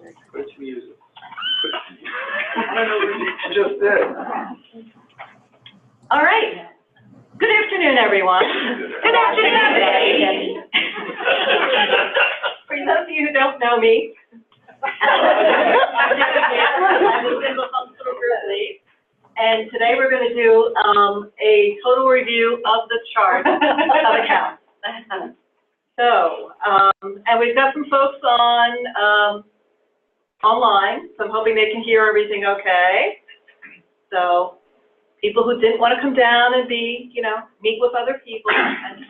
Which music? I don't know what you just did. All right. Good afternoon, everyone. Good afternoon. For those of you who don't know me, I'm the single hospital group lead, and today we're going to do a total review of the chart of accounts. So, and we've got some folks on online, so I'm hoping they can hear everything okay. So, people who didn't want to come down and be, meet with other people and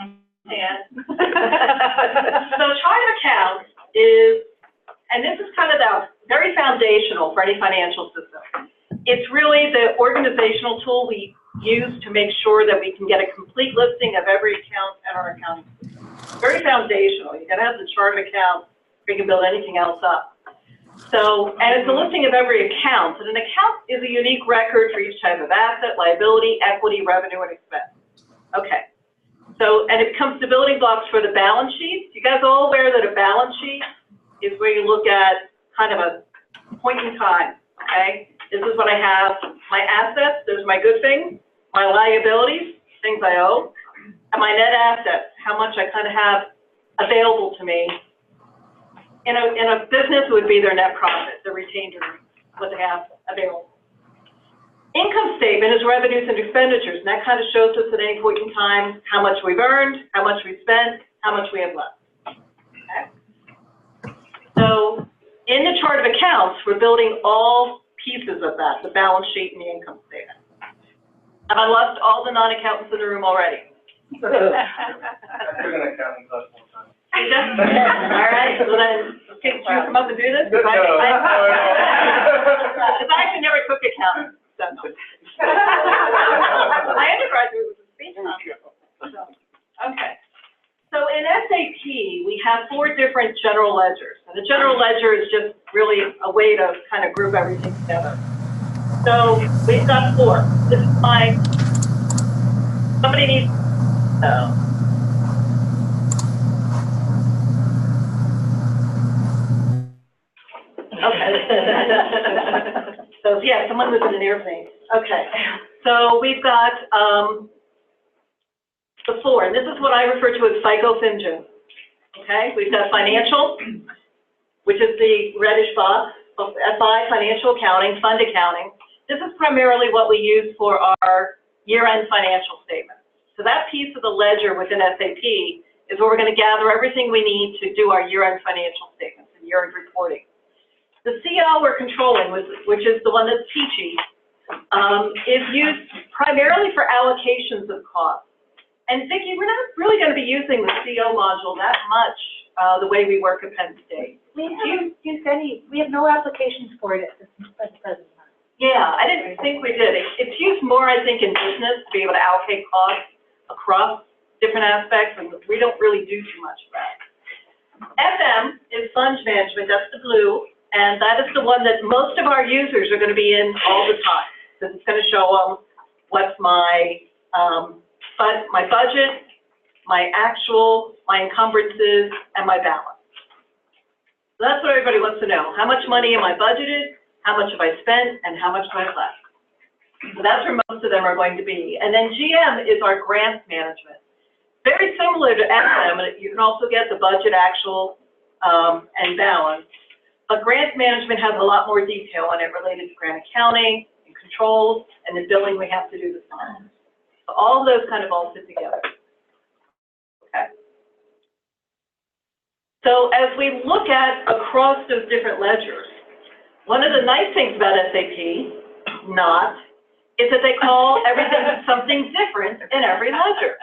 so chart of accounts is, and this is kind of very foundational for any financial system. It's really the organizational tool we use to make sure that we can get a complete listing of every account at our accounting system. Very foundational. You got to have the chart of accounts so you can build anything else up. So, and it's a listing of every account. And an account is a unique record for each type of asset, liability, equity, revenue, and expense. Okay. So, and it becomes the building blocks for the balance sheet. You guys all aware that a balance sheet is where you look at kind of a point in time, okay? This is what I have, my assets, there's my good things, my liabilities, things I owe, and my net assets, how much I kind of have available to me. In a business, it would be their net profit, their retained earnings, what they have available. Income statement is revenues and expenditures, and that kind of shows us at any point in time how much we've earned, how much we've spent, how much we have left. Okay? So in the chart of accounts, we're building all pieces of that, the balance sheet and the income statement. Have I lost all the non-accountants in the room already? I took an accounting class one time. All right, so then, can you come up and do this? Because I actually never took accounting. So no. My undergraduate was a speech so, okay. So in SAP, we have 4 different general ledgers. And the general ledger is just really a way to kind of group everything together. So we've got 4. This is mine. Somebody needs, okay. So yeah, someone was in an airplane. Okay. So we've got the 4, and this is what I refer to as psycho-FinGen. Okay. We've got financial, which is the reddish box, FI, financial accounting, fund accounting. This is primarily what we use for our year-end financial statements. So that piece of the ledger within SAP is where we're going to gather everything we need to do our year-end financial statements and year-end reporting. The CO we're controlling, which is the one that's peachy, is used primarily for allocations of costs. And Vicki, we're not really going to be using the CO module that much the way we work at Penn State. We haven't used any, we have no applications for it at the present time. Yeah, I didn't think we did. It's used more, I think, in business to be able to allocate costs across different aspects, and we don't really do too much of that. FM is fund management, that's the blue, and that is the one that most of our users are going to be in all the time, because it's going to show them what's my budget, my actual, my encumbrances, and my balance. So that's what everybody wants to know. How much money am I budgeted? How much have I spent? And how much do I have left? So that's where most of them are going to be. And then GM is our grants management. Very similar to SM, and you can also get the budget, actual, and balance. But grants management has a lot more detail on it related to grant accounting and controls and the billing we have to do the time. So all of those kind of all fit together. Okay. So as we look at across those different ledgers, one of the nice things about SAP, is that they call everything something different in every ledger.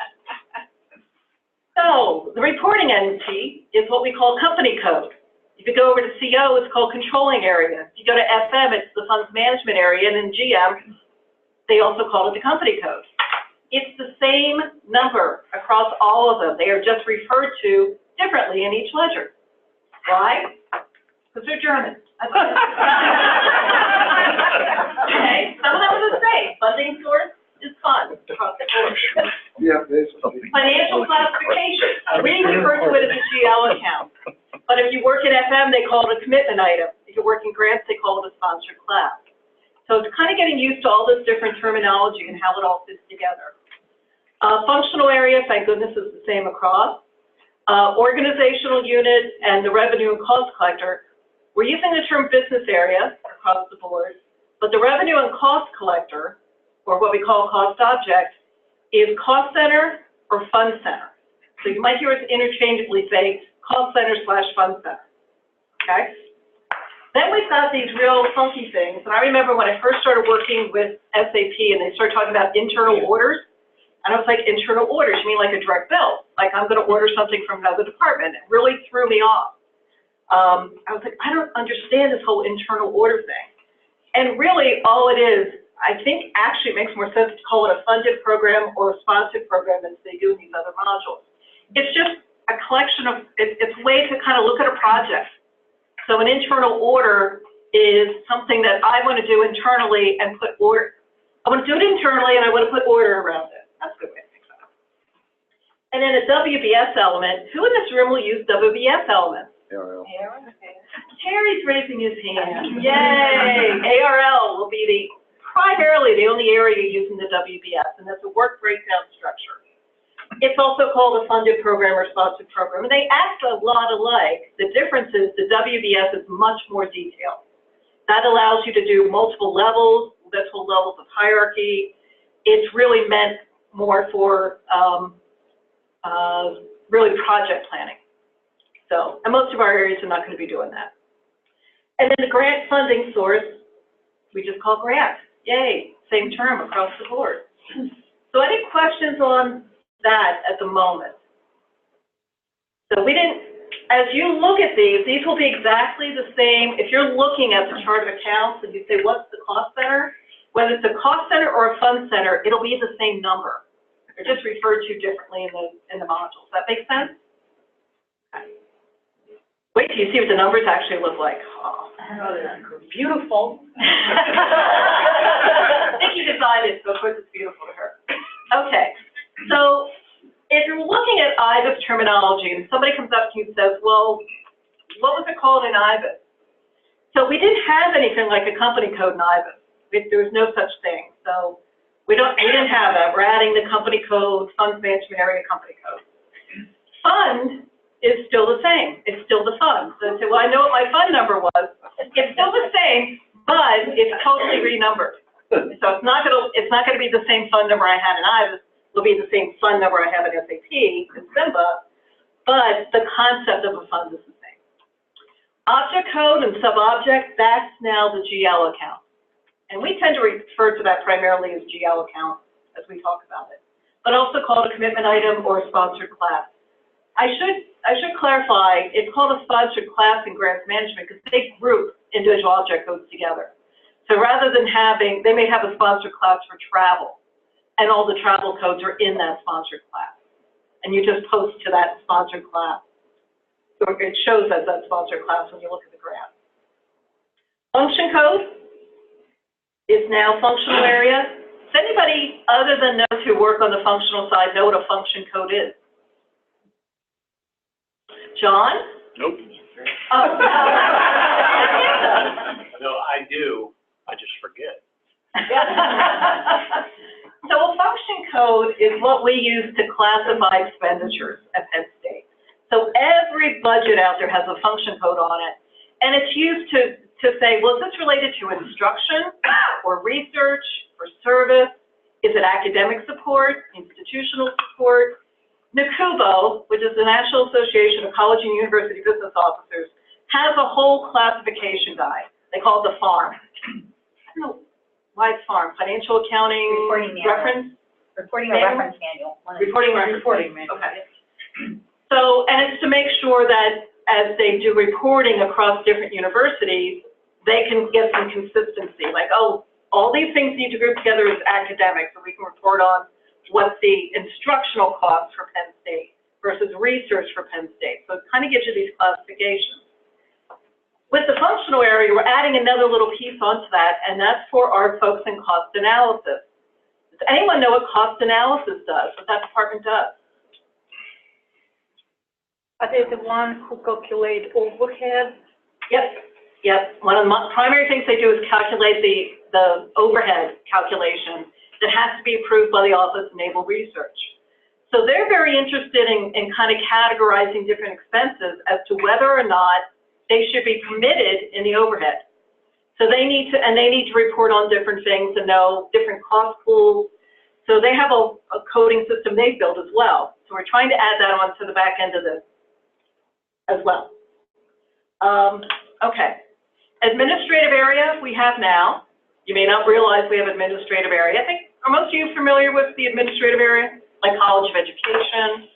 So the reporting entity is what we call company code. If you go over to CO, it's called controlling area. If you go to FM, it's the funds management area, and in GM, they also call it the company code. It's the same number across all of them. They are just referred to differently in each ledger. Why? Because they're German. Okay, some of them are the same. Funding source is fund across the board. Yeah, basically. Financial classification. We refer to it as a GL account. But if you work in FM, they call it a commitment item. If you work in grants, they call it a sponsored class. So it's kind of getting used to all this different terminology and how it all fits together. Functional area, thank goodness, is the same across. Organizational unit and the revenue and cost collector, we're using the term business area across the board, but the revenue and cost collector, or what we call cost object, is cost center or fund center. So you might hear us interchangeably say cost center / fund center, okay? Then we've got these real funky things, and I remember when I first started working with SAP and they started talking about internal orders, and I was like, internal orders, you mean like a direct bill? Like I'm gonna order something from another department. It really threw me off. I was like, I don't understand this whole internal order thing. And really all it is, I think actually it makes more sense to call it a funded program or a sponsored program than they do in these other modules. It's just a collection of, it's a way to kind of look at a project. So an internal order is something that I want to do internally and put order, I want to do it internally and I want to put order around it. That's a good way to think about it. And then a WBS element, who in this room will use WBS elements? ARL. Terry's raising his hand. Yay! ARL will be primarily the only area using the WBS, and that's a work breakdown structure. It's also called a funded program or sponsored program, and they act a lot alike. The difference is the WBS is much more detailed. That allows you to do multiple levels of hierarchy. It's really meant more for really project planning. So, and most of our areas are not going to be doing that. And then the grant funding source, we just call grant. Yay, same term across the board. So any questions on that at the moment? So we didn't, as you look at these will be exactly the same. If you're looking at the chart of accounts and you say, what's the cost center? Whether it's a cost center or a fund center, it'll be the same number. They're just referred to differently in the modules. That make sense? Okay. Wait till you see what the numbers actually look like. Oh, Beautiful. Nikki decided, so of course it's beautiful to her. Okay, so if you're looking at IBIS terminology and somebody comes up to you and says, well, what was it called in IBIS? So we didn't have anything like a company code in IBIS. There was no such thing. So we didn't have that. We're adding the company code, funds management area company code. Fund is still the same. It's still the fund. So I say, well, I know what my fund number was. It's still the same, but it's totally renumbered. So it's not gonna be the same fund number I had in IBIS. It'll be the same fund number I have in SAP and Simba, but the concept of a fund is the same. Object code and sub-object, that's now the GL account. And we tend to refer to that primarily as GL account as we talk about it, but also called a commitment item or a sponsored class. I should clarify, it's called a sponsored class in grants management because they group individual object codes together. So rather than having, they may have a sponsored class for travel, and all the travel codes are in that sponsored class. And you just post to that sponsored class. So it shows as that sponsored class when you look at the graph. Function code is now functional area. Does anybody other than those who work on the functional side know what a function code is? John? Nope. Oh. No, I do. I just forget. So a function code is what we use to classify expenditures at Penn State. So every budget out there has a function code on it, and it's used to say, well, is this related to instruction or research or service? Is it academic support, institutional support? NACUBO, which is the National Association of College and University Business Officers, has a whole classification guide. They call it the FARM. I don't know why it's FARM, Financial Accounting Reference? Reporting reference manual. Reporting manual. Okay. So, and it's to make sure that as they do reporting across different universities, they can get some consistency. Like, oh, all these things need to group together as academic, so we can report on what's the instructional cost for Penn State versus research for Penn State. So it kind of gives you these classifications. With the functional area, we're adding another little piece onto that, and that's for our folks in cost analysis. Does anyone know what cost analysis does, what that department does? Are they the ones who calculate overhead? Yep. One of the primary things they do is calculate the overhead calculation that has to be approved by the Office of Naval Research. So they're very interested in kind of categorizing different expenses as to whether or not they should be permitted in the overhead. So they need to report on different things and know different cost pools. So they have a coding system they built as well. So we're trying to add that on to the back end of this as well. Okay. Administrative area we have now. You may not realize we have administrative area. I think, are most of you familiar with the administrative area? Like College of Education,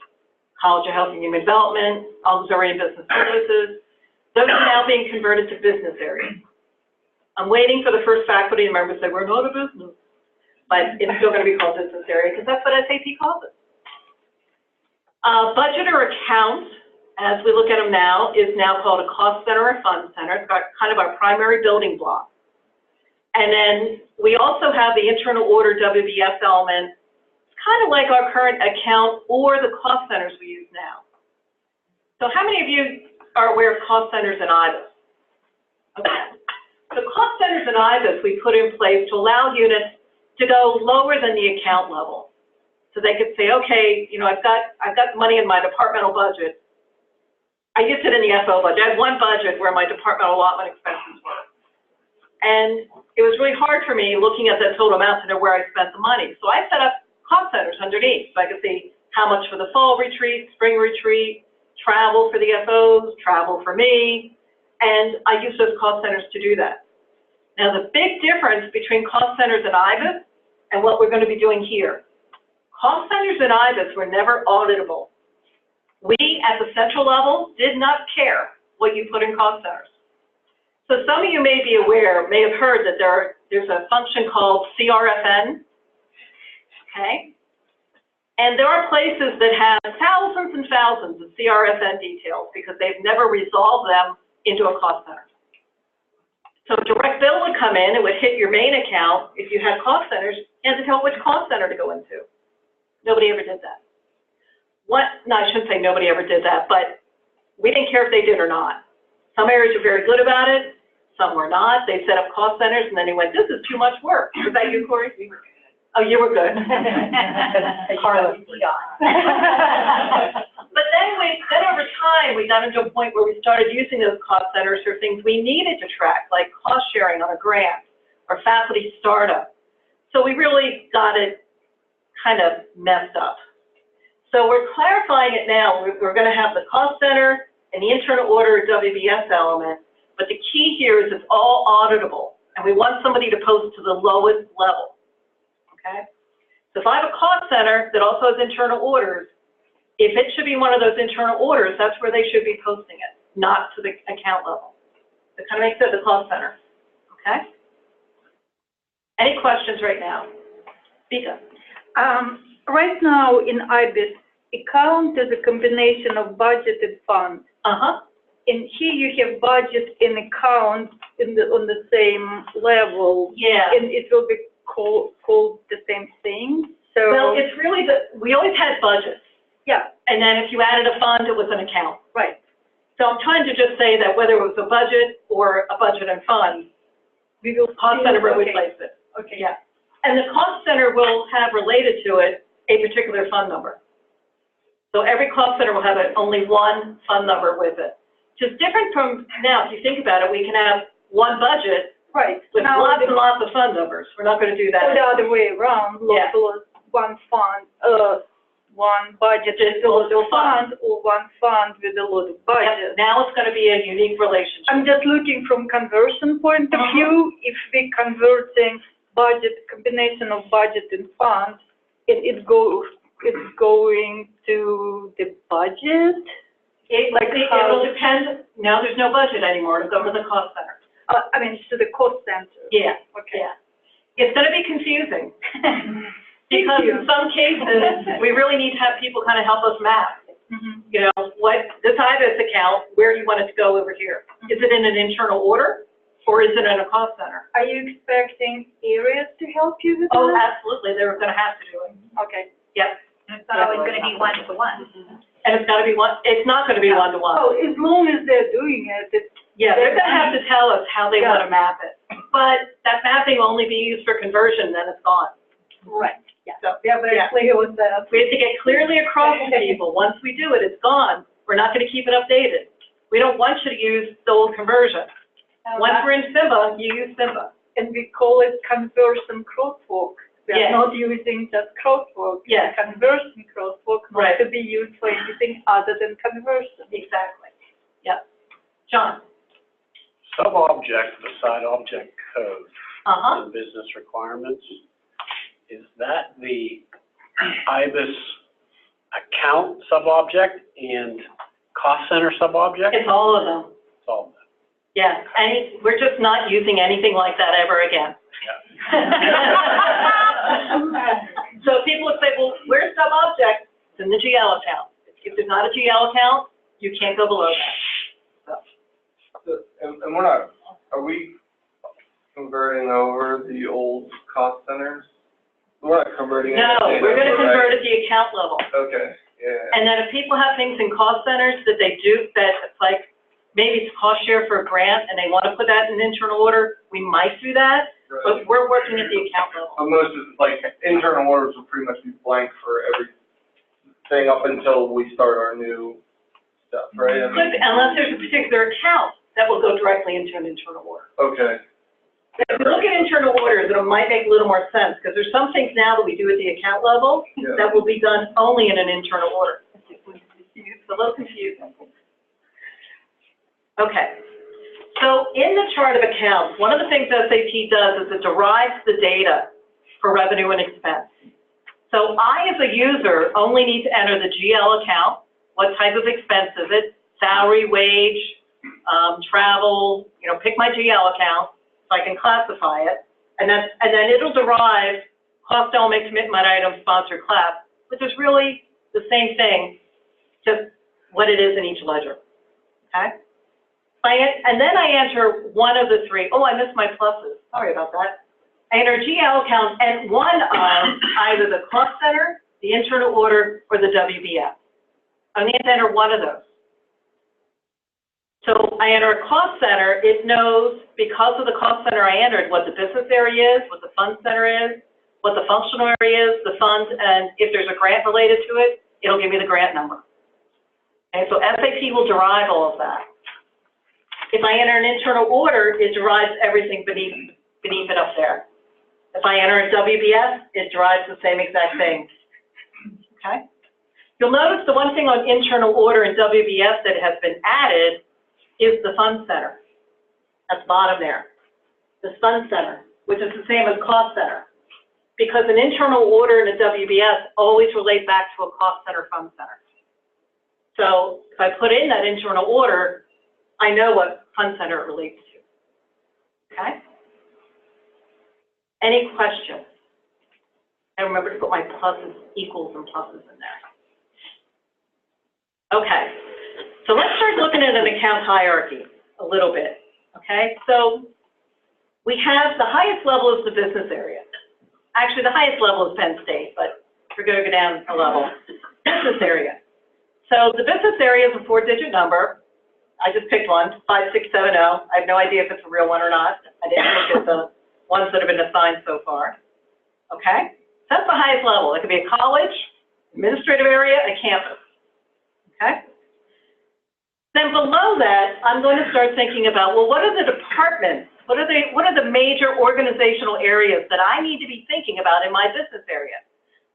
College of Health and Human Development, Auxiliary and Business Services. Those are now being converted to business areas. I'm waiting for the first faculty member to say, we're not a business. But it's still going to be called business area because that's what SAP calls it. Budget or account, as we look at them now, is now called a cost center or fund center. It's got kind of our primary building block. And then we also have the internal order WBS element. It's kind of like our current account or the cost centers we use now. So how many of you are aware of cost centers and IBIS? Okay. So cost centers and IBIS we put in place to allow units to go lower than the account level. So they could say, okay, you know, I've got money in my departmental budget. I used it in the FO budget. I had one budget where my departmental allotment expenses were. And it was really hard for me looking at that total amount to know where I spent the money. So I set up cost centers underneath so I could see how much for the fall retreat, spring retreat, travel for the FOs, travel for me, and I use those cost centers to do that. Now, the big difference between cost centers and IBIS and what we're going to be doing here, cost centers and IBIS were never auditable. We, at the central level, did not care what you put in cost centers. So some of you may be aware, may have heard that there's a function called CRFN, okay? And there are places that have thousands and thousands of CRFN details because they've never resolved them into a cost center. So a direct bill would come in, it would hit your main account. If you had cost centers, you had to tell which cost center to go into. Nobody ever did that. No, I shouldn't say nobody ever did that, but we didn't care if they did or not. Some areas were very good about it, some were not. They set up cost centers and then they went, this is too much work. Was that you, Corey? Oh, you were good. Carla. But then over time, we got into a point where we started using those cost centers for things we needed to track, like cost sharing on a grant or faculty startup. So we really got it kind of messed up. So we're clarifying it now. We're going to have the cost center and the internal order WBS element, but the key here is it's all auditable, and we want somebody to post to the lowest level. Okay? So if I have a cost center that also has internal orders, if it should be one of those internal orders, that's where they should be posting it, not to the account level. That kind of makes it the cost center. Okay? Any questions right now? Vika. Right now in IBIS, account is a combination of budgeted funds. And here you have budget and account on the same level. Yeah. And it will be called the same thing. So Well, it's really we always had budgets. yeah, And then if you added a fund, it was an account. right. So I'm trying to just say that whether it was a budget or a budget and fund, We will cost center will okay. replace it. Okay. Yeah. And the cost center will have related to it a particular fund number. So every cost center will have only one fund number with it. Which is different from now. If you think about it, we can have one budget Right. with Now lots and lots of fund numbers. We're not going to do that. the other way around, Yeah. one fund, one budget with a lot of funds, or one fund with a lot of Yep. budget. Now it's going to be a unique relationship. I'm just looking from conversion point of view. If we're converting budget, combination of budget and funds, it's going to the budget. It will depend. No, there's no budget anymore. It'll go to the cost center. I mean, to the cost center. Yeah. Okay. Yeah. It's going to be confusing. Because in some cases, we really need to have people kind of help us map. You know, what this IBIS account, where you want it to go over here. Is it in an internal order, or is it in a cost center? Are you expecting areas to help you with Oh, that? absolutely. They're going to have to do it. Okay. Yep. It's not always going to be one-to-one. And it's gotta be it's not gonna be one-to-one. Oh, as long as they're doing it, it's. Yeah, they're gonna have to tell us how they wanna map it. But that mapping will only be used for conversion, then it's gone. Right, yeah. So, Yeah, very clear with that. we have to get clearly across to people, once we do it, it's gone. We're not gonna keep it updated. We don't want you to use the old conversion. Once we're in Simba, you use Simba. And we call it conversion crosswalk. We Yes. are not using just crosswalk. Yes. Conversion crosswalk, Right. not to be used for anything other than conversion. Exactly. Yep. John? Sub-object beside object code Uh-huh. and business requirements, is that the IBIS account sub-object and cost center sub-object? It's all of them. It's all of them. Yeah, we're just not using anything like that ever again. So people would say, well, where's sub-object? It's in the GL account. If there's not a GL account, you can't go below that. And we're not, are we converting over the old cost centers? We're not converting No, anything we're gonna over, convert right? at the account level. Okay, yeah. And then if people have things in cost centers that they do, that it's like, maybe it's cost share for a grant and they want to put that in internal order, we might do that, Right. but we're working at the account level. But most of, like, internal orders will pretty much be blank for everything up until we start our new stuff, right? I mean- Unless there's a particular account that will go directly into an internal order. Okay, If you look at internal orders, it might make a little more sense, because there's some things now that we do at the account level yeah. that will be done only in an internal order. It's a little confusing. Okay, so in the chart of accounts, one of the things SAP does is it derives the data for revenue and expense. So I, as a user, only need to enter the GL account, what type of expense is it, salary, wage, travel, pick my GL account, so I can classify it, and then it'll derive cost element, commitment item, sponsored class, which is really the same thing, just what it is in each ledger, okay? And then I enter one of the three. Oh, I missed my pluses. Sorry about that. I enter GL account and one of either the cost center, the internal order, or the WBS. I need to enter one of those. So I enter a cost center. It knows, because of the cost center I entered, what the business area is, what the fund center is, what the functional area is, the fund, and if there's a grant related to it, it'll give me the grant number. And so SAP will derive all of that. If I enter an internal order, it derives everything beneath it up there. If I enter a WBS, it derives the same exact thing. Okay? You'll notice the one thing on internal order in WBS that has been added is the fund center. At the bottom there. The fund center, which is the same as cost center. Because an internal order in a WBS always relates back to a cost center, fund center. So if I put in that internal order, I know what fund center it relates to. Okay? Any questions? And remember to put my pluses, equals, and pluses in there. Okay, so let's start looking at an account hierarchy a little bit. Okay, so we have the highest level is the business area. Actually, the highest level is Penn State, but we're going to go down a level. Business area. So the business area is a 4-digit number. I just picked one, 5670. I have no idea if it's a real one or not. I didn't look at the ones that have been assigned so far. Okay? So that's the highest level. It could be a college, administrative area, a campus. Okay? Then below that, I'm going to start thinking about, well, what are the departments? What are the major organizational areas that I need to be thinking about in my business area?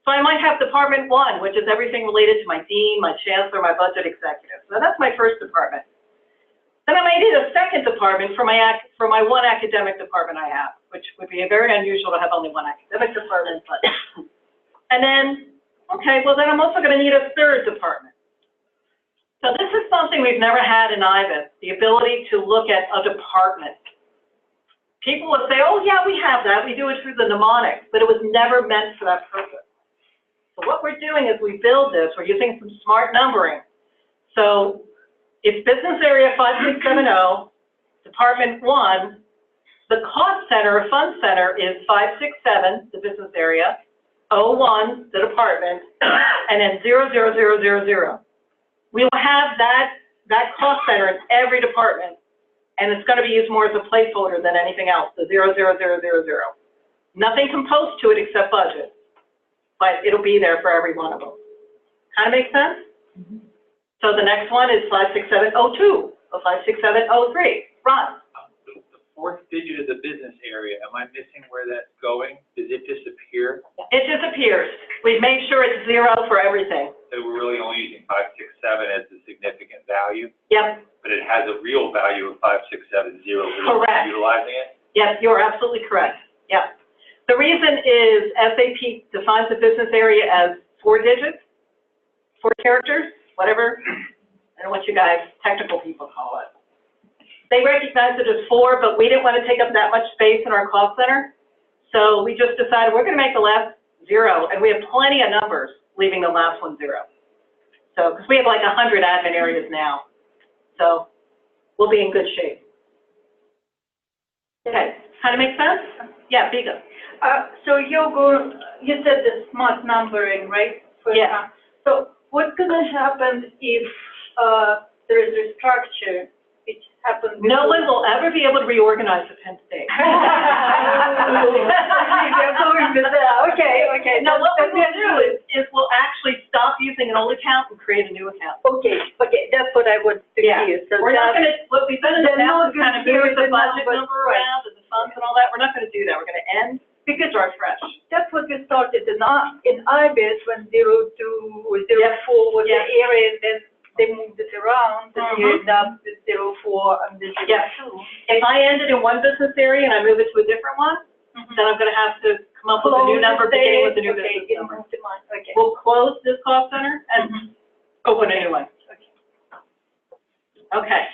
So I might have Department 1, which is everything related to my dean, my chancellor, my budget executive. So that's my first department. Then I might need a second department for my one academic department I have, which would be very unusual to have only one academic department. But and then, okay, well then I'm also going to need a third department. So this is something we've never had in IBIS, the ability to look at a department. People would say, oh yeah, we have that. We do it through the mnemonics, but it was never meant for that purpose. So what we're doing is we build this, we're using some smart numbering. So it's business area 5670, department 1, the cost center or fund center is 567, the business area, 01, the department, and then 00000. we will have that cost center in every department, and it's going to be used more as a placeholder than anything else, the 00000. Nothing composed to it except budget, but it'll be there for every one of them. Kind of makes sense? Mm-hmm. So the next one is 56702 or 56703. Ron? The fourth digit of the business area, am I missing where that's going? Does it disappear? It disappears. We've made sure it's 0 for everything. So we're really only using 567 as the significant value, Yep, but it has a real value of 5670. We're Correct. not utilizing it? yes, you're absolutely correct. Yep. The reason is SAP defines the business area as 4 digits, 4 characters, whatever. I don't know what you guys, technical people call it. They recognize it as 4, but we didn't want to take up that much space in our cost center. So we just decided we're going to make the last 0, and we have plenty of numbers leaving the last one 0. So, because we have like 100 admin areas now. So we'll be in good shape. Okay, kind of make sense? Yeah, Biga. So you said the smart numbering, right? Yeah. So what's gonna happen if, there is a structure which happens? No one will ever be able to reorganize the Penn State. Okay. No, what we will do is we'll actually stop using an old account and create a new account. Okay, that's what I want to Yeah. hear. So We're not gonna, what we've done in the they're past not is kind of gonna move hear the the budget numbers, number right. around and the funds and all that. We're not gonna do that. We're gonna end, start fresh. that's what we started in IBIS when 02 or 04 was Yeah. the area, and then they moved it around, and you Mhm. end up with 04 and then 02. Yeah. If I end it in one business area and I move it to a different one, then I'm gonna have to come up with a new number beginning with the new business number. Okay. We'll close this cost center and open a new one. Okay.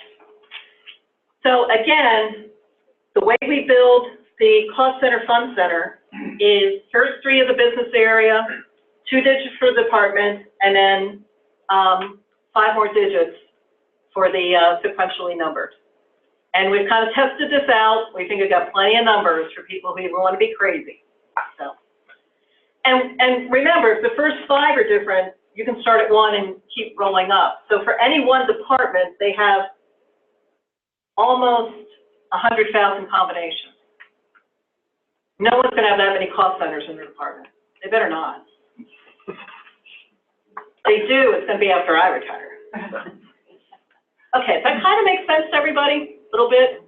So again, the way we build the cost center fund center is first 3 of the business area, 2 digits for the department, and then 5 more digits for the sequentially numbered. And we've kind of tested this out. We think we've got plenty of numbers for people who want to be crazy. So, and remember, if the first 5 are different, you can start at 1 and keep rolling up. So for any one department, they have almost 100,000 combinations. No one's going to have that many cost centers in their department. They better not. They do, it's going to be after I retire. Okay, that kind of makes sense to everybody, a little bit.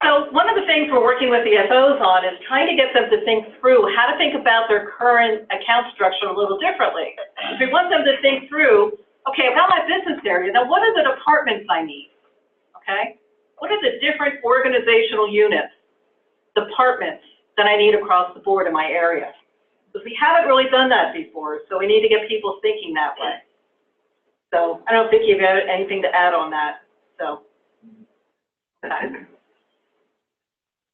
So one of the things we're working with the FOs on is trying to get them to think through how to think about their current account structure a little differently. We want them to think through, okay, I've got my business area, now what are the departments I need? Okay? What are the different organizational units, departments that I need across the board in my area? Because we haven't really done that before, so we need to get people thinking that way. So I don't think you have anything to add on that. So, okay.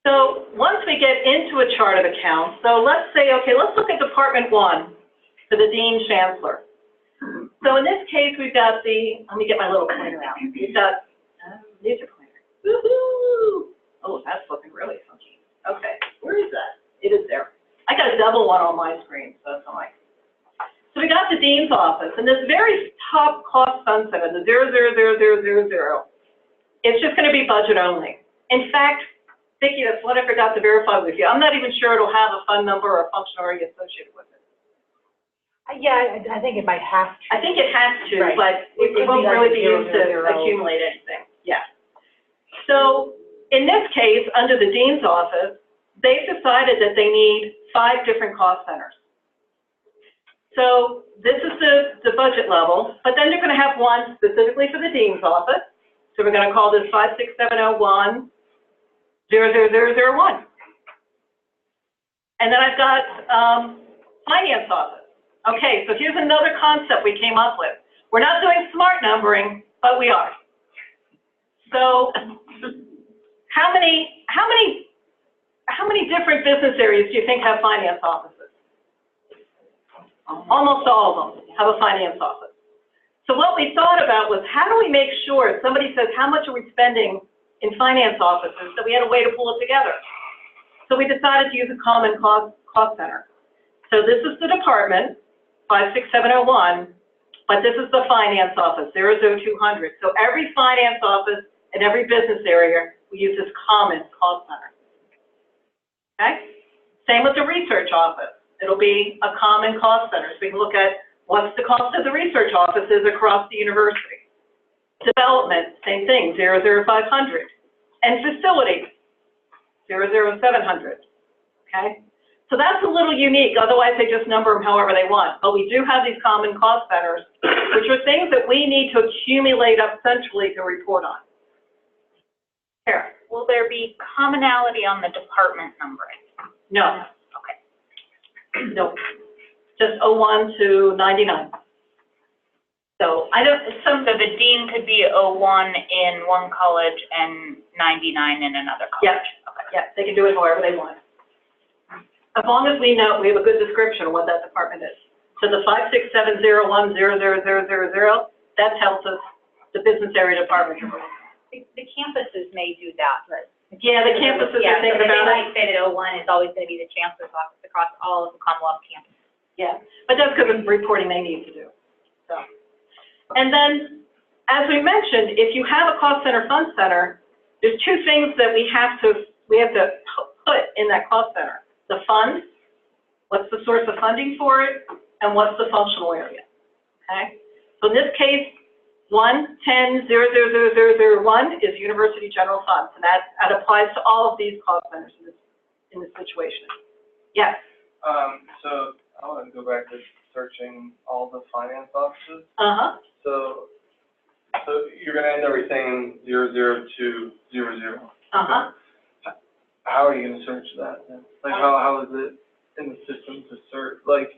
So once we get into a chart of accounts, so let's say, okay, let's look at Department 1 for the Dean Chancellor. So in this case, we've got the, let me get my little pointer out. We've got, laser pointer. Woohoo! Oh, that's looking really funky. Okay, where is that? It is there. I got a double one on my screen, so that's fine. So we got the Dean's office, and this very top cost fund center, the 0000000, it's just going to be budget only. In fact, Vicki, that's what I forgot to verify with you. I'm not even sure it'll have a fund number or a function already associated with it. Yeah, I think it might have to. I think it has to, Right. but It it could won't be like really be used to 000. accumulate anything. Yeah. So in this case, under the Dean's office, they've decided that they need 5 different cost centers. So this is the budget level, but then they're going to have one specifically for the Dean's office. So we're going to call this 56701 00001. And then I've got finance office. Okay, so here's another concept we came up with. We're not doing smart numbering, but we are. So how many different business areas do you think have finance offices? Almost all of them have a finance office. So what we thought about was, how do we make sure if somebody says, how much are we spending in finance offices, that we had a way to pull it together? So we decided to use a common cost center. So this is the department, 56701, but this is the finance office, 00200. So every finance office and every business area, we use this common cost center. Okay? Same with the research office. It'll be a common cost center. So we can look at what's the cost of the research offices across the university. Development, same thing, 00500. And facility, 00700. Okay? So that's a little unique, otherwise they just number them however they want. But we do have these common cost centers, which are things that we need to accumulate up centrally to report on. Here. Will there be commonality on the department numbering? No. Okay. No. Just 01 to 99. So I don't, So the dean could be 01 in one college and 99 in another college? yeah, yeah, they can do it however they want. As long as we know, we have a good description of what that department is. So the 567010000, that tells us the business area department. The campuses may do that, but. Yeah, the campuses are thinking about They it. might say that 01 is always going to be the chancellor's office across all of the Commonwealth campuses. Yeah, but that's because of reporting they need to do. So, and then, as we mentioned, if you have a cost center, fund center, there's two things that we have to put in that cost center. The fund, what's the source of funding for it, and what's the functional area, okay? So in this case, 110-00001 is university general funds, and that applies to all of these cost centers in this situation. Yes? So I want to go back to searching all the finance offices. Uh-huh. So you're going to end everything in 00200. Uh-huh. How are you going to search that then? Like how is it in the system to search? Like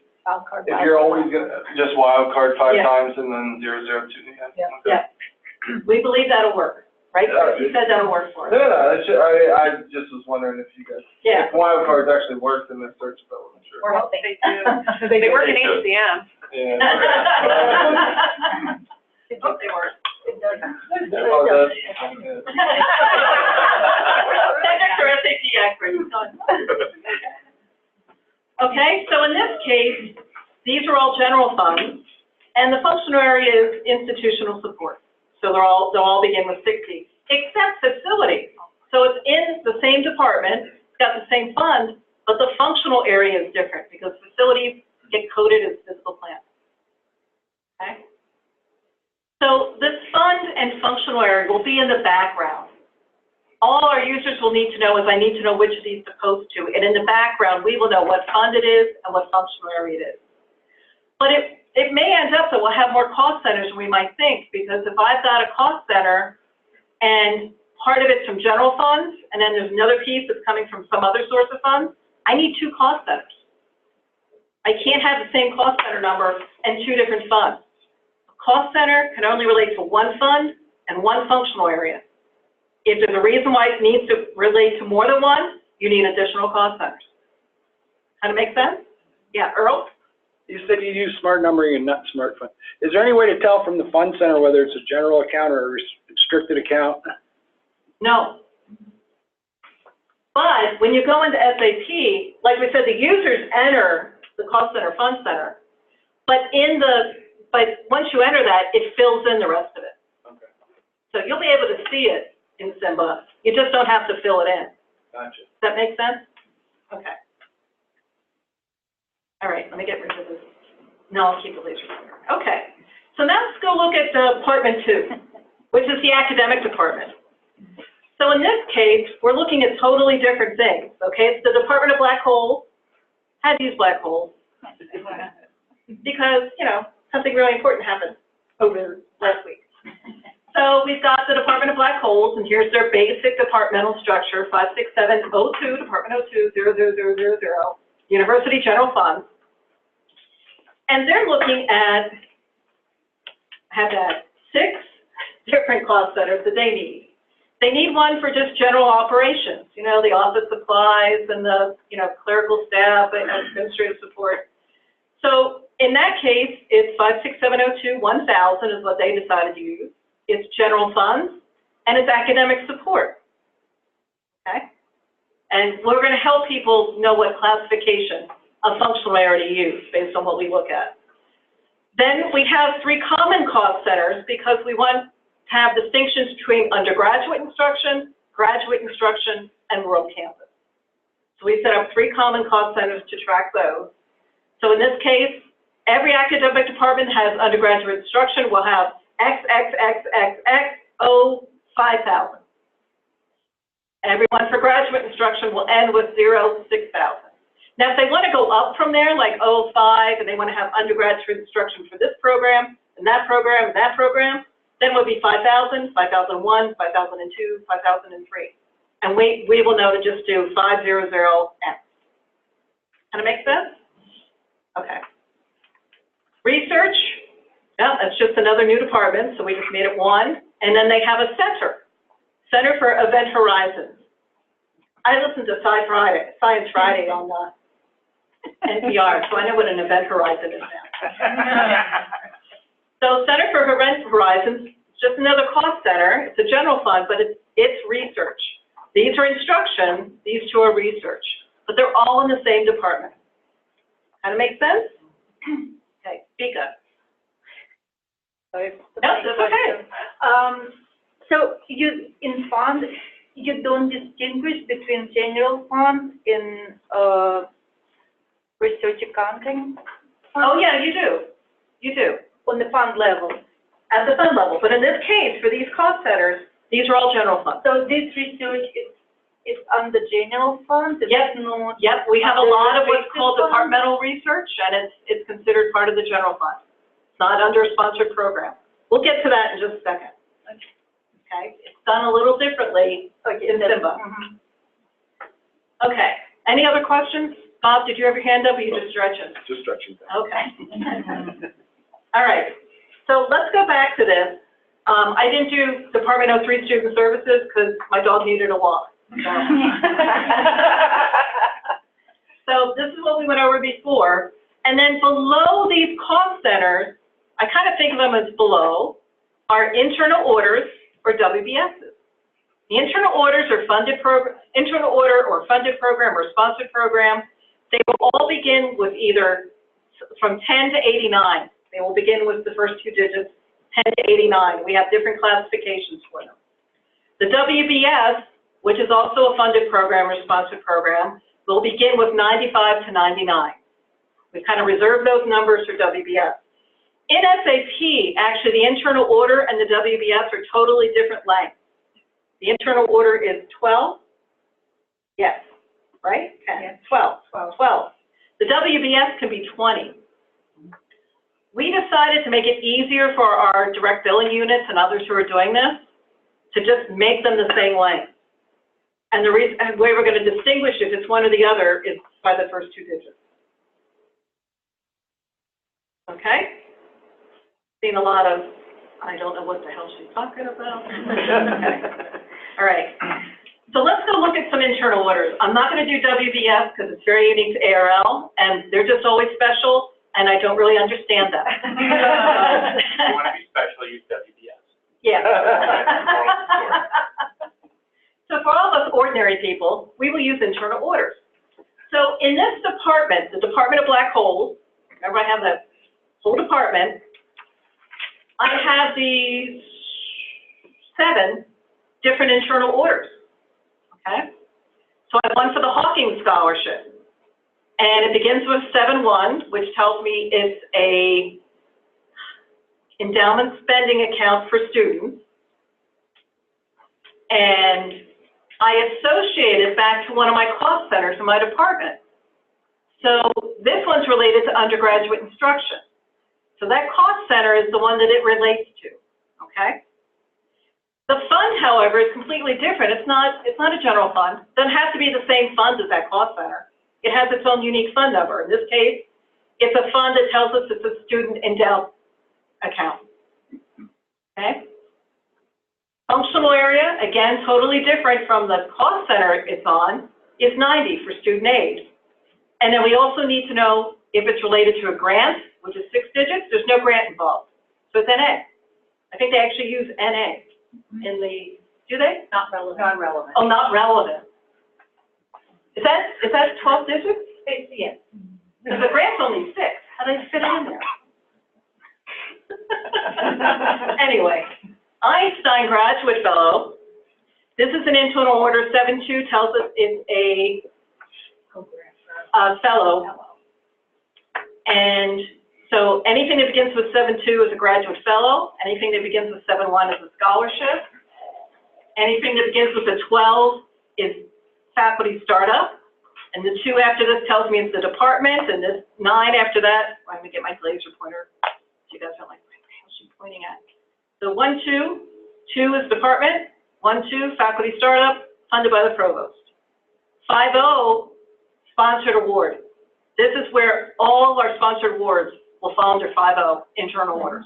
if you're always going to just wild card 5 Yeah. times and then 002. Yeah. Yeah. We believe that'll work, right? You said that'll work for us. No, I just was wondering if you guys, Yeah. if wild cards actually worked in the search, but I wasn't sure. We're hoping. They do. They work in HCM. Yeah. I hope they work. Oh, that's, yeah. Subject or SAT expert. Okay, so in this case, these are all general funds, and the functional area is institutional support. So they'll all begin with 60, except facility. So it's in the same department, it's got the same fund, but the functional area is different because facilities get coded as physical plant. Okay? So this fund and functional area will be in the background. All our users will need to know is I need to know which of these to post to, and in the background we will know what fund it is and what functional area it is. But it may end up that we'll have more cost centers than we might think, because if I've got a cost center and part of it's from general funds, and then there's another piece that's coming from some other source of funds, I need 2 cost centers. I can't have the same cost center number and 2 different funds. A cost center can only relate to 1 fund and 1 functional area. If there's a reason why it needs to relate to more than 1, you need additional cost centers. Kind of make sense? Yeah, Earl? You said you use smart numbering and not smart fund. Is there any way to tell from the fund center whether it's a general account or a restricted account? No. But when you go into SAP, like we said, the users enter the cost center, fund center, but once you enter that, it fills in the rest of it. Okay. So you'll be able to see it in Simba. You just don't have to fill it in. Gotcha. Does that make sense? Okay. All right, let me get rid of this. No, I'll keep the laser pointer. Okay. So now let's go look at Department 2, which is the academic department. So in this case, we're looking at totally different things, okay? It's the Department of Black Holes. Had to use black holes because, something really important happened over last week. So we've got the Department of Black Holes, and here's their basic departmental structure, 56702, Department 02, 00000, University General Fund. And they're looking at, have that 6 different cost centers that they need. They need one for just general operations, the office supplies and the, clerical staff and administrative support. So in that case, it's 56702-1000 is what they decided to use. It's general funds, and it's academic support, okay? And we're going to help people know what classification of functional area to use based on what we look at. Then we have 3 common cost centers because we want to have distinctions between undergraduate instruction, graduate instruction, and world campus. So we set up 3 common cost centers to track those. So in this case, every academic department has undergraduate instruction will have XXXXXO5,000. Everyone for graduate instruction will end with 0, 6,000. Now, if they want to go up from there, like 05, and they want to have undergraduate instruction for this program, and that program, and that program, then it would be 5,000, 5,001, 5,002, 5,003. And we will know to just do 500N. Kind of make sense? Okay. Research, yeah, that's just another new department, so we just made it 1. And then they have a Center for Event Horizons. I listen to Science Friday on NPR, so I know what an event horizon is now. So Center for Event Horizons, just another cost center. It's a general fund, but it's research. These are instruction, these 2 are research, but they're all in the same department. Kind of make sense? Okay, speak up. Sorry. No, that's okay. So in fund, you don't distinguish between general funds in research accounting? Oh, yeah, you do. You do. On the fund level? At the fund level. But in this case, for these cost centers, these are all general funds. So this research is under general funds? Yep. Yep, we have a lot of what's called departmental research, and it's considered part of the general fund. It's not under a sponsored program. We'll get to that in just a second. Okay, it's done a little differently in SIMBA. Okay, any other questions? Bob, did you have your hand up, or you just stretching? Just stretching. Okay. All right, so let's go back to this. I didn't do Department 03 Student Services because my dog needed a walk. So this is what we went over before. And then below these cost centers, I kind of think of them as below, are internal orders or WBSs. The internal orders are internal order or funded program or sponsored program. They will all begin with either from 10 to 89. They will begin with the first 2 digits, 10 to 89. We have different classifications for them. The WBS, which is also a funded program or sponsored program, will begin with 95 to 99. We've kind of reserved those numbers for WBS. In SAP, actually, the internal order and the WBS are totally different lengths. The internal order is 12. Yes, right? 10. Yeah. 12. 12. The WBS can be 20. We decided to make it easier for our direct billing units and others who are doing this to just make them the same length. And the way we're going to distinguish if it's one or the other is by the first 2 digits. Okay? Seen a lot of, I don't know what the hell she's talking about. Okay. All right. So let's go look at some internal orders. I'm not going to do WBS because it's very unique to ARL, and they're just always special, and I don't really understand them. If you want to be special, use WBS. Yeah. So for all of us ordinary people, we will use internal orders. So in this department, the Department of Black Holes, remember I have the whole department, I have these 7 different internal orders, okay? So I have one for the Hawking Scholarship, and it begins with 7-1, which tells me it's a endowment spending account for students, and I associate it back to one of my cost centers in my department. So this one's related to undergraduate instruction. So that cost center is the one that it relates to, okay? The fund, however, is completely different. It's not a general fund. It doesn't have to be the same fund as that cost center. It has its own unique fund number. In this case, it's a fund that tells us it's a student endowed account, okay? Functional area, again, totally different from the cost center it's on, is 90 for student aid. And then we also need to know if it's related to a grant, which is 6 digits. There's no grant involved. So it's NA. I think they actually use NA in the, do they? Not relevant. Not relevant. Oh, not relevant. Is that 12 digits? Yes. Because the grant's only 6. How do they fit it in there? Anyway, Einstein Graduate Fellow. This is an internal order. 7-2 tells us it's a fellow. And so anything that begins with 7-2 is a graduate fellow. Anything that begins with 7-1 is a scholarship. Anything that begins with a 12 is faculty startup. And the 2 after this tells me it's the department, and this 9 after that, let me get my laser pointer. So you guys don't like, what the hell is she pointing at? So 1-2, 2 is department, 1-2, faculty startup, funded by the provost. 5-0, sponsored award. This is where all of our sponsored awards will fall under 5-0, internal orders.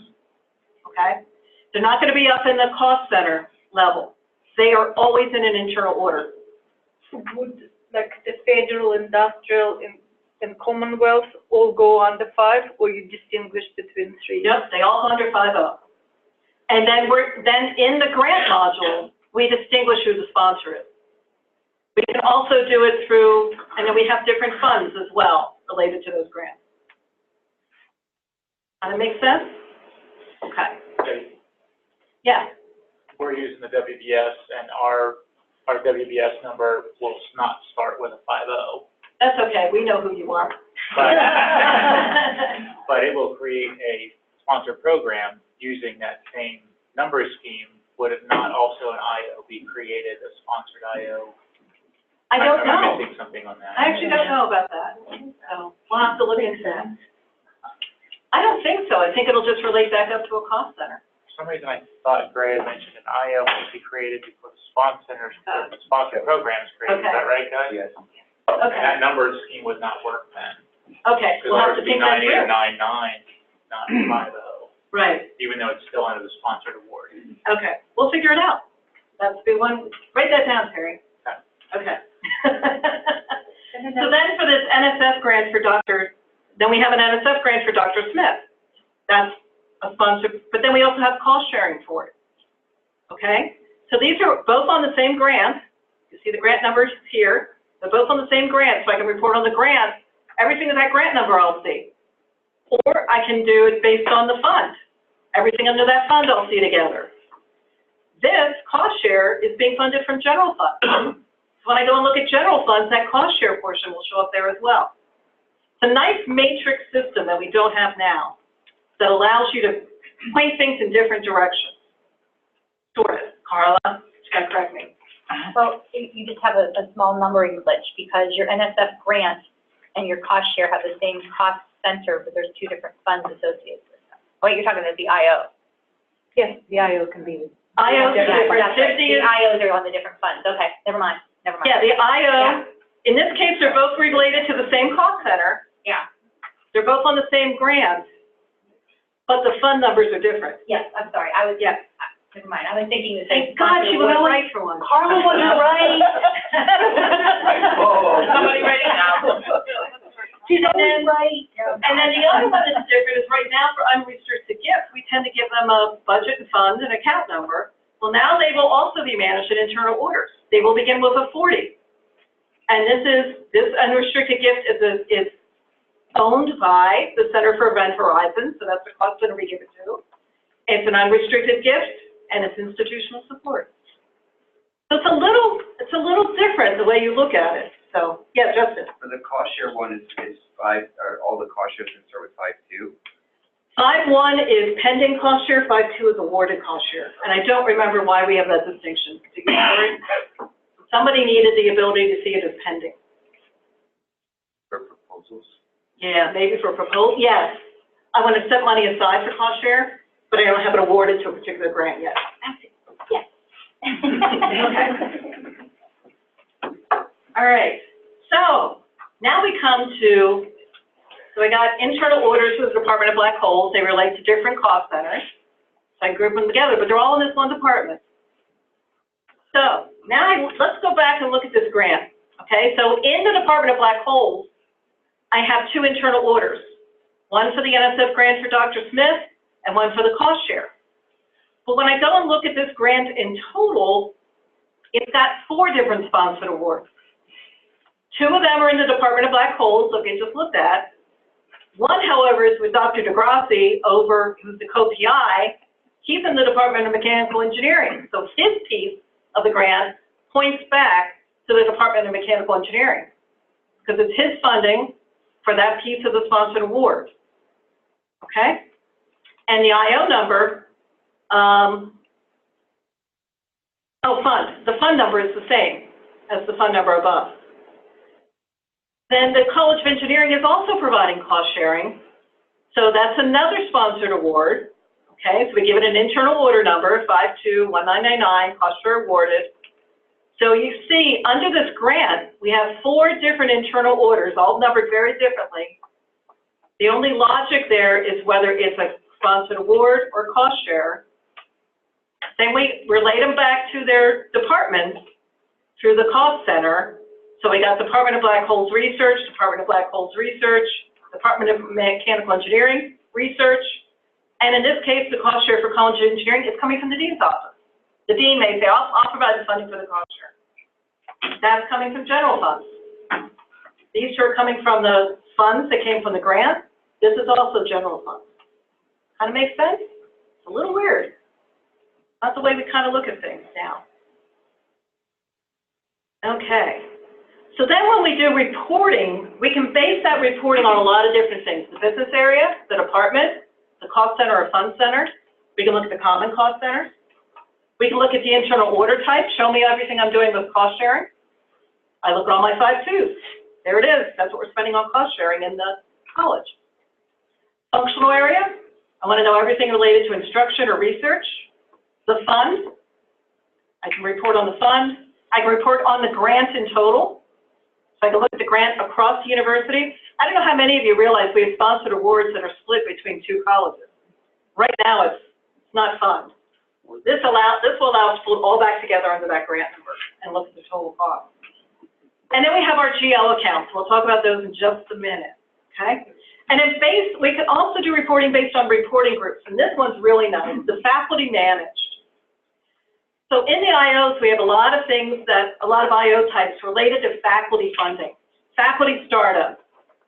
Okay? They're not going to be up in the cost center level. They are always in an internal order. Would, like, the federal, industrial, and Commonwealth all go under 5, or you distinguish between 3? Yep, they all go under 5-0. And then then in the grant module, we distinguish who the sponsor is. We can also do it through, and then we have different funds as well related to those grants. Does that make sense? Okay. Yeah. We're using the WBS, and our WBS number will not start with a 5-0. That's okay, we know who you are. But it will create a sponsor program using that same number scheme. Would it not also an IO be created, a sponsored IO? I don't know. I'm missing something on that. I actually don't know about that, so we'll have to look into that. I don't think so. I think it'll just relate back up to a cost center. For some reason, I thought Gray had mentioned an IO must be created before the sponsor program is created. Is that right, guys? Yes. Okay, And that number scheme would not work then. okay, Because we'll ours have to would be think that through. 9899, not 50, Right, even though it's still under the sponsored award. okay, we'll figure it out. That's the one, write that down, Terry. Okay. So then for this NSF grant for then we have an NSF grant for Dr. Smith. That's a sponsor, but then we also have cost sharing for it. Okay? So these are both on the same grant. You see the grant numbers here. They're both on the same grant, so I can report on the grant. Everything in that grant number I'll see. Or I can do it based on the fund. Everything under that fund I'll see together. This cost share is being funded from general fund. When I go and look at general funds, that cost share portion will show up there as well. It's a nice matrix system that we don't have now that allows you to point things in different directions. Sort of. Carla, you gotta correct me. Well, you just have a small numbering glitch because your NSF grant and your cost share have the same cost center, but there's 2 different funds associated with them. Oh, you're talking about the IO. Yes, the IO can be. IO's different. That's right. 50 The is, IOs are on the different funds. Okay, never mind. yeah, the IO, in this case, they're both related to the same cost center. Yeah. They're both on the same grant, but the fund numbers are different. Yes, I'm sorry. Never mind. I was thinking the same. Thank God she was right for once. Carla wasn't right. Somebody write it down. She's always right. And then the other one that's different is right now for unrestricted gifts, we tend to give them a budget and fund and account number. Well, now they will also be managed in internal orders. They will begin with a 40. And this unrestricted gift is owned by the Center for Event Horizon, so that's the cost center we give it to. It's an unrestricted gift, and it's institutional support. So it's a little different the way you look at it. So, yeah, Justin. For the cost share one is 5, or all the cost shares can start with 5-2? 5-1 is pending cost share, 5-2 is awarded cost share. And I don't remember why we have that distinction. Somebody needed the ability to see it as pending. For proposals? Yeah, maybe for proposal, yes. I want to set money aside for cost share, but I don't have it awarded to a particular grant yet. Yes. Okay. All right, so now we come to, so I got internal orders for the Department of Black Holes. They relate to different cost centers. So I group them together, but they're all in this one department. So now let's go back and look at this grant. Okay, so in the Department of Black Holes, I have 2 internal orders. One for the NSF grant for Dr. Smith and one for the cost share. But when I go and look at this grant in total, it's got 4 different sponsored awards. 2 of them are in the Department of Black Holes, like I just looked at. One, however, is with Dr. DeGrassi over, who's the co-PI. He's in the Department of Mechanical Engineering. So his piece of the grant points back to the Department of Mechanical Engineering, because it's his funding for that piece of the sponsored award. Okay? And the IO number, the fund number is the same as the fund number above. Then the College of Engineering is also providing cost sharing. So that's another sponsored award. Okay, so we give it an internal order number, 521999, cost share awarded. So you see, under this grant, we have 4 different internal orders, all numbered very differently. The only logic there is whether it's a sponsored award or cost share. Then we relate them back to their departments through the cost center. So we got Department of Black Holes Research, Department of Black Holes Research, Department of Mechanical Engineering Research, and in this case, the cost share for College of Engineering is coming from the dean's office. The dean may say, I'll provide the funding for the cost share. That's coming from general funds. These are coming from the funds that came from the grant. This is also general funds. Kind of makes sense? It's a little weird. Not the way we kind of look at things now. Okay. So then when we do reporting, we can base that reporting on a lot of different things. The business area, the department, the cost center or fund center. We can look at the common cost centers. We can look at the internal order type. Show me everything I'm doing with cost sharing. I look at all my 5 2s. There it is. That's what we're spending on cost sharing in the college. Functional area. I want to know everything related to instruction or research. The fund. I can report on the fund. I can report on the grant in total. So I can look at the grant across the university. I don't know how many of you realize we have sponsored awards that are split between 2 colleges. Right now, it's not fun. This will allow us to put all back together under that grant number and look at the total cost. And then we have our GL accounts. We'll talk about those in just a minute, okay? And then we can also do reporting based on reporting groups, and this one's really nice, the faculty managed. So in the IOs, we have a lot of IO types related to faculty funding, faculty startup,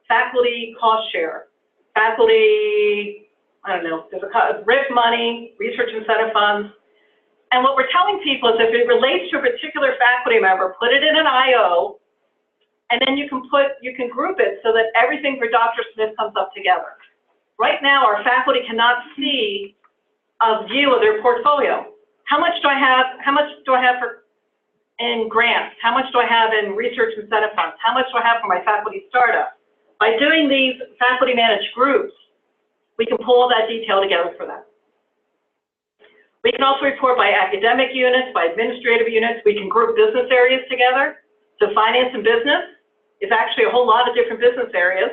faculty cost share, faculty, I don't know, there's a RIF money, research incentive funds. And what we're telling people is if it relates to a particular faculty member, put it in an IO, and then you can group it so that everything for Dr. Smith comes up together. Right now, our faculty cannot see a view of their portfolio. How much do I have in grants? How much do I have in research incentive funds? How much do I have for my faculty startup? By doing these faculty managed groups, we can pull all that detail together for them. We can also report by academic units, by administrative units. We can group business areas together. So finance and business is actually a whole lot of different business areas.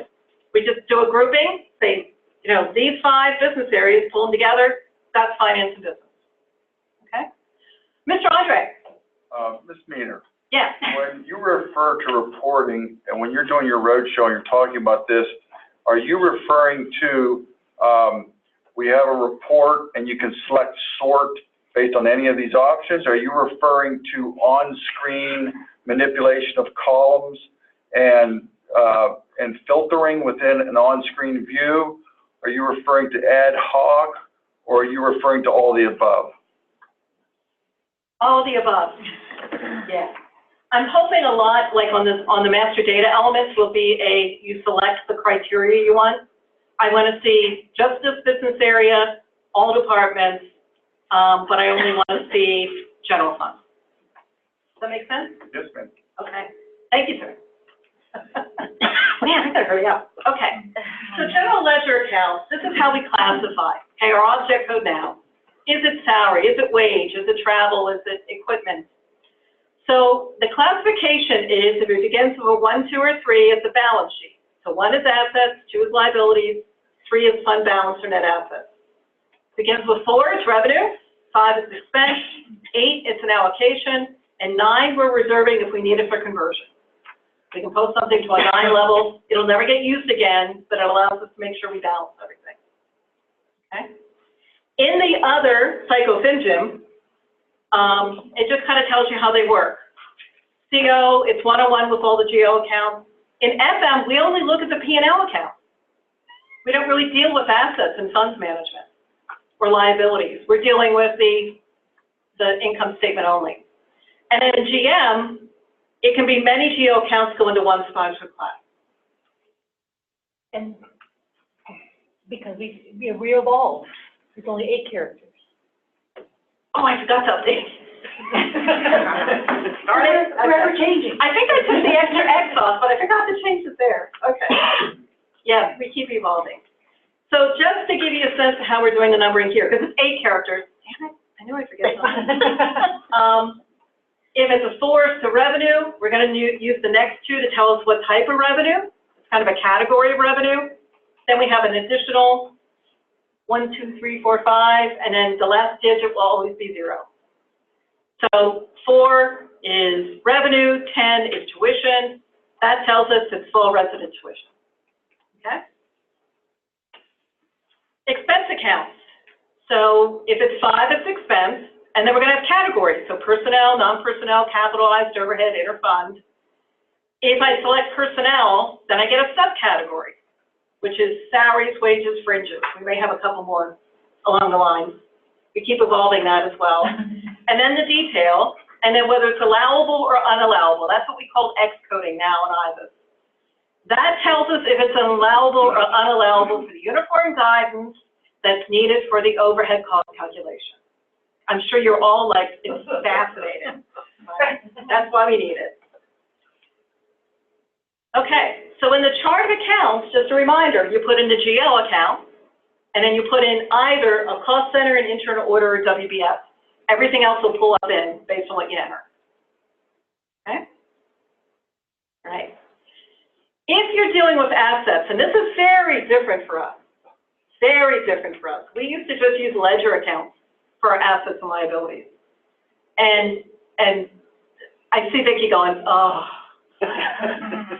We just do a grouping, say, these 5 business areas, pull them together, that's finance and business. Okay? Mr. Andre. Ms. Meaner. Yes. When you refer to reporting, and when you're doing your roadshow and you're talking about this, are you referring to we have a report and you can select sort based on any of these options? Are you referring to on-screen manipulation of columns and filtering within an on-screen view? Are you referring to ad hoc, or are you referring to all the above? All of the above. Yeah. I'm hoping a lot, like on the master data elements, will be you select the criteria you want. I want to see just this business area, all departments, but I only want to see general funds. Does that make sense? Yes, ma'am. Okay. Thank you, sir. Man, I gotta hurry up. Okay. So general ledger accounts, this is how we classify. Okay, our object code now. Is it salary? Is it wage? Is it travel? Is it equipment? So the classification is, if it begins with a 1, 2, or 3, it's a balance sheet. So 1 is assets, 2 is liabilities, 3 is fund balance or net assets. Begins with 4, it's revenue, 5 is expense, 8, it's an allocation, and 9, we're reserving if we need it for conversion. We can post something to a 9 level. It'll never get used again, but it allows us to make sure we balance everything. Okay? In the other psycho-FinGym, it just kind of tells you how they work. CO, it's 101 with all the GO accounts. In FM, we only look at the P&L account. We don't really deal with assets and funds management or liabilities. We're dealing with the income statement only. And then in GM, it can be many GL accounts go into one sponsor class. And because we evolved, there's only 8 characters. Oh, I forgot to update. Darn it. Forever changing. I think I took the extra X off, but I forgot to change it there. Okay. Yeah, we keep evolving. So just to give you a sense of how we're doing the numbering here, because it's 8 characters. Damn it, I knew I'd forget something. If it's a source to revenue, we're going to use the next 2 to tell us what type of revenue. It's kind of a category of revenue. Then we have an additional 1, 2, 3, 4, 5, and then the last digit will always be 0. So 4 is revenue, 10 is tuition. That tells us it's full resident tuition. Okay? Expense accounts. So if it's 5, it's expense, and then we're going to have categories. So personnel, non-personnel, capitalized, overhead, interfund. If I select personnel, then I get a subcategory, which is salaries, wages, fringes. We may have a couple more along the line. We keep evolving that as well. And then the detail, and then whether it's allowable or unallowable. That's what we call X coding now in IBIS. That tells us if it's allowable or unallowable for the uniform guidance that's needed for the overhead cost calculation. I'm sure you're all like, it's fascinating. That's why we need it. Okay, so in the chart of accounts, just a reminder, you put in the GL account, and then you put in either a cost center, an internal order, or WBS. Everything else will pull up in based on what you enter. Okay? All right. If you're dealing with assets, and this is very different for us, very different for us. We used to just use ledger accounts for our assets and liabilities. And I see Vicki going, oh.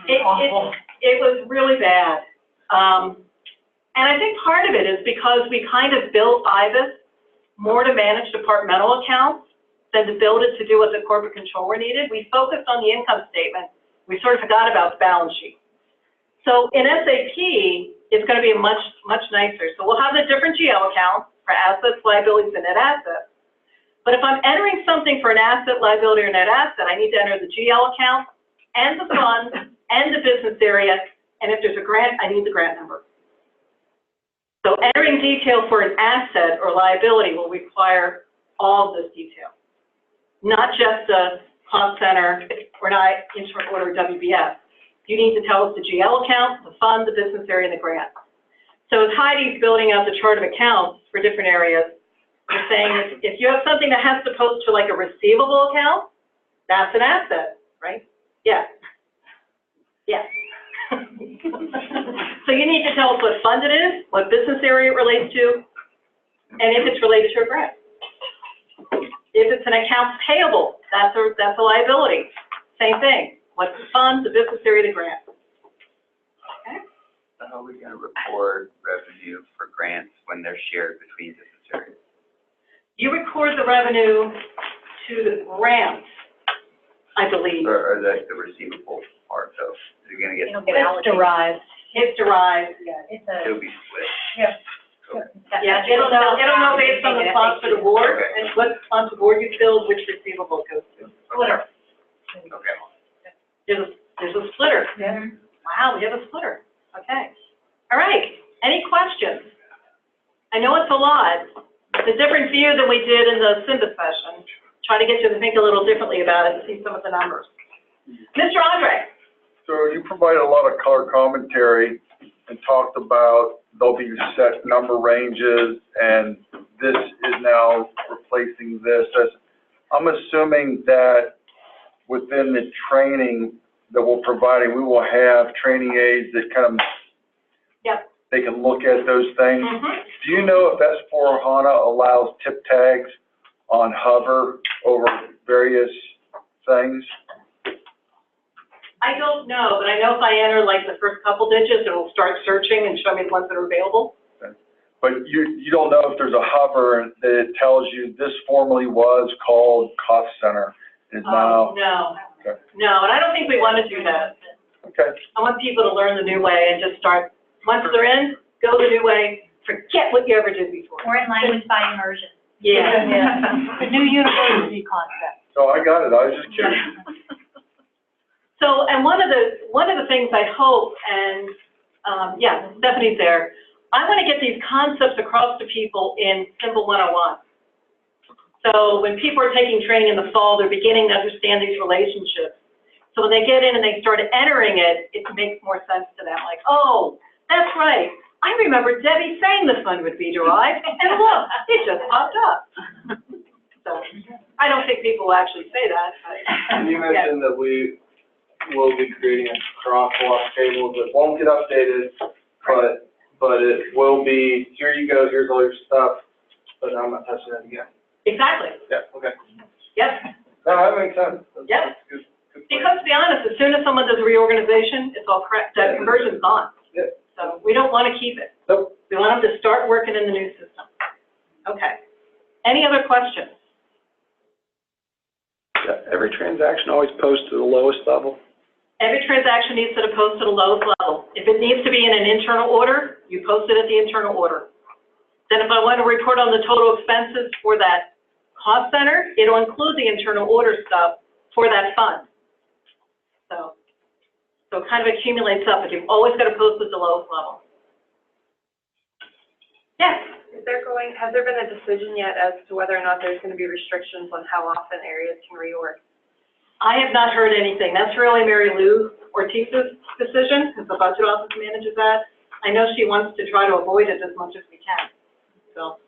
It was really bad. And I think part of it is because we kind of built IBIS more to manage departmental accounts than to build it to do what the corporate controller needed. We focused on the income statement. We sort of forgot about the balance sheet. So in SAP, it's going to be much nicer. So we'll have the different GL accounts for assets, liabilities, and net assets. But if I'm entering something for an asset, liability, or net asset, I need to enter the GL account and the fund and the business area. And if there's a grant, I need the grant number. So entering detail for an asset or liability will require all of this detail, not just the cost center or not internal order WBS. You need to tell us the GL account, the fund, the business area, and the grant. So as Heidi's building out the chart of accounts for different areas, we're saying if you have something that has to post to like a receivable account, that's an asset, right? Yeah. Yeah. So you need to tell us what fund it is, what business area it relates to, and if it's related to a grant. If it's an accounts payable, that's a liability. Same thing. What's the fund, the business area, the grant? Okay. So how are we going to record revenue for grants when they're shared between business areas? You record the revenue to the grant, I believe. Or the receivable part, though? You're going to get. It's derived. It's derived, yeah. It'll be split. Yeah. Okay. Yeah, it'll know based on the sponsor board and what sponsor board you filled, which receivable goes to. Splitter. Okay. There's a splitter. Yeah. Wow, we have a splitter. Okay. All right. Any questions? I know it's a lot. It's a different view than we did in the SIMBA session. Try to get you to think a little differently about it and see some of the numbers. Mr. Andre. So you provided a lot of color commentary and talked about there'll be set number ranges and this is now replacing this. I'm assuming that within the training that we're providing, we will have training aids that kind of, Yep. they can look at those things. Mm-hmm. Do you know if S4HANA allows tip tags on hover over various things? I don't know, but I know if I enter like the first couple digits, it will start searching and show me the ones that are available. Okay. But you don't know if there's a hover that it tells you this formerly was called cost center, is now. No. Okay. No, and I don't think we want to do that. Okay. I want people to learn the new way and just start, once they're in, go the new way, forget what you ever did before. We're in line with buying immersion. Yeah. The new university concept. So I got it, I was just kidding. So, and one of the things I hope, and, yeah, Stephanie's there, I want to get these concepts across to people in Simple 101. So when people are taking training in the fall, they're beginning to understand these relationships. So when they get in and they start entering it, it makes more sense to them, like, oh, that's right. I remember Debbie saying the fund would be derived, and look, it just popped up. So I don't think people will actually say that, but. And you mentioned that we will be creating a crosswalk table that won't get updated, but it will be, here you go, here's all your stuff, but I'm not touching it again. Exactly. Yeah, okay. Yep. No, that makes sense. Yep. That's good. Good point. Because to be honest, as soon as someone does a reorganization, it's all correct, that conversion's gone. Yep. So we don't want to keep it. Nope. We want them to start working in the new system. Okay. Any other questions? Yeah, every transaction always posts to the lowest level. Every transaction needs to post to the lowest level. If it needs to be in an internal order, you post it at the internal order. Then if I want to report on the total expenses for that cost center, it'll include the internal order stuff for that fund. So it kind of accumulates up, but you've always got to post at the lowest level. Yes? Has there been a decision yet as to whether or not there's going to be restrictions on how often areas can reorg? I have not heard anything. That's really Mary Lou Ortiz's decision, because the budget office manages that. I know she wants to try to avoid it as much as we can, so.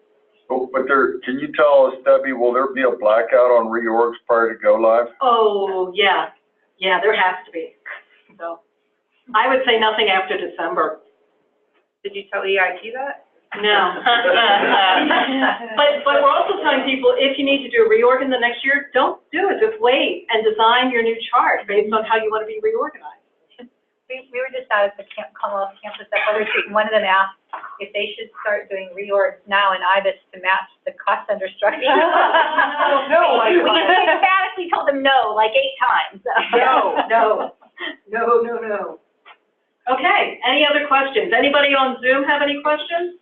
But can you tell us, Debbie, will there be a blackout on reorgs prior to go live? Oh, yeah. Yeah, there has to be. So I would say nothing after December. Did you tell EIT that? No. But we're also telling people, if you need to do a reorg in the next year, don't do it. Just wait and design your new chart based on how you want to be reorganized. We were just out at the Commonwealth campus at Boulder Street, and one of them asked if they should start doing reorgs now in IBIS to match the cost center structure. No. We emphatically told them no, like 8 times. No. Okay, any other questions? Anybody on Zoom have any questions?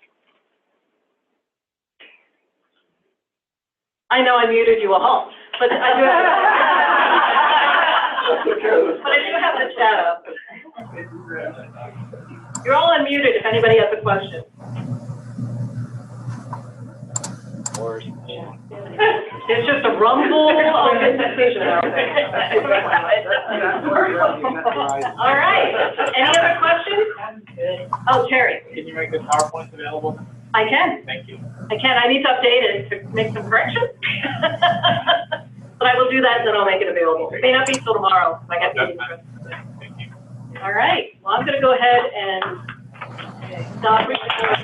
I know I muted you all, but I do have the chat up. You're all unmuted if anybody has a question. It's just a rumble of indecision out there. All right, any other questions? Oh, Terry. Can you make the PowerPoints available? I can. Thank you. I can. I need to update it to make some corrections. But I will do that and then I'll make it available. It may not be till tomorrow if I get the interest. Thank you. All right. Well, I'm going to go ahead and stop recording.